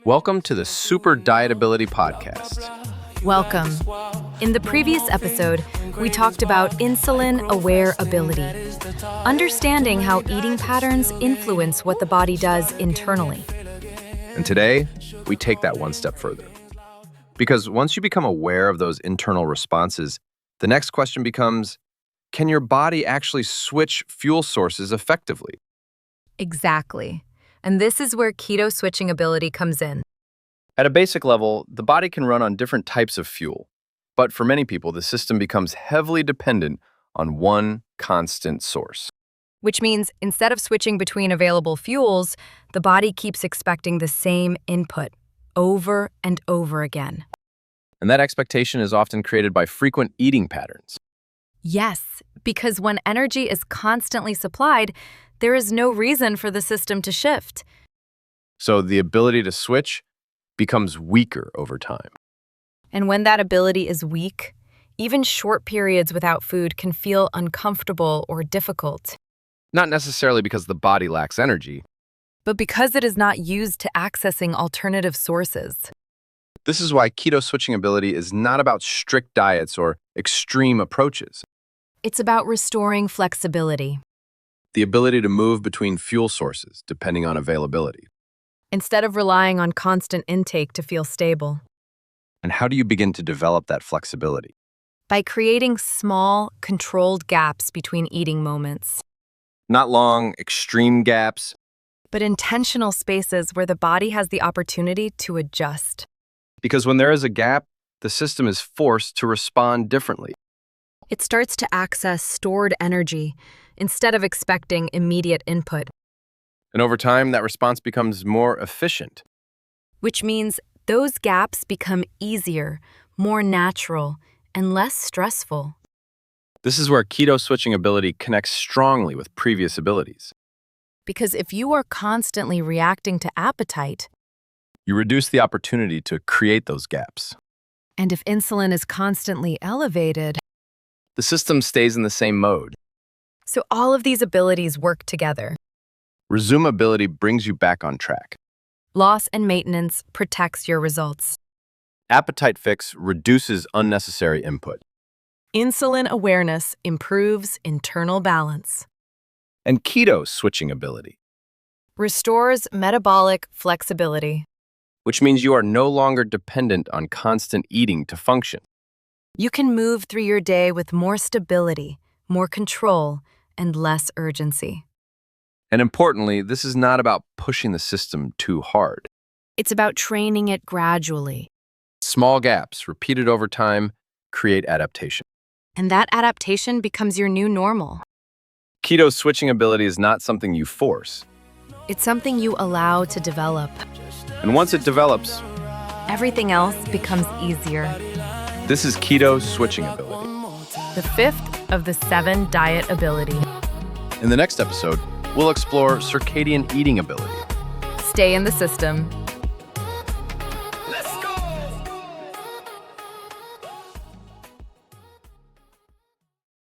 Welcome to the Super Dietability Podcast. Welcome. In the previous episode, we talked about insulin-aware ability, understanding how eating patterns influence what the body does internally. And today, we take that one step further. Because once you become aware of those internal responses, the next question becomes, can your body actually switch fuel sources effectively? Exactly. And this is where keto switching ability comes in. At a basic level, the body can run on different types of fuel. But for many people, the system becomes heavily dependent on one constant source. Which means instead of switching between available fuels, the body keeps expecting the same input over and over again. And that expectation is often created by frequent eating patterns. Yes, because when energy is constantly supplied, there is no reason for the system to shift. So the ability to switch becomes weaker over time. And when that ability is weak, even short periods without food can feel uncomfortable or difficult. Not necessarily because the body lacks energy, but because it is not used to accessing alternative sources. This is why keto switching ability is not about strict diets or extreme approaches. It's about restoring flexibility. The ability to move between fuel sources depending on availability. Instead of relying on constant intake to feel stable. And how do you begin to develop that flexibility? By creating small, controlled gaps between eating moments. Not long, extreme gaps, but intentional spaces where the body has the opportunity to adjust. Because when there is a gap, the system is forced to respond differently. It starts to access stored energy instead of expecting immediate input. And over time, that response becomes more efficient. Which means those gaps become easier, more natural, and less stressful. This is where keto switching ability connects strongly with previous abilities. Because if you are constantly reacting to appetite, you reduce the opportunity to create those gaps. And if insulin is constantly elevated, the system stays in the same mode. So all of these abilities work together. Resumability brings you back on track. Loss and maintenance protects your results. Appetite fix reduces unnecessary input. Insulin awareness improves internal balance. And keto switching ability restores metabolic flexibility. Which means you are no longer dependent on constant eating to function. You can move through your day with more stability, more control, and less urgency. And importantly, this is not about pushing the system too hard. It's about training it gradually. Small gaps, repeated over time, create adaptation. And that adaptation becomes your new normal. Keto switching ability is not something you force. It's something you allow to develop. And once it develops, everything else becomes easier. This is keto switching ability. The fifth of the 7 diet ability. In the next episode, we'll explore circadian eating ability. Stay in the system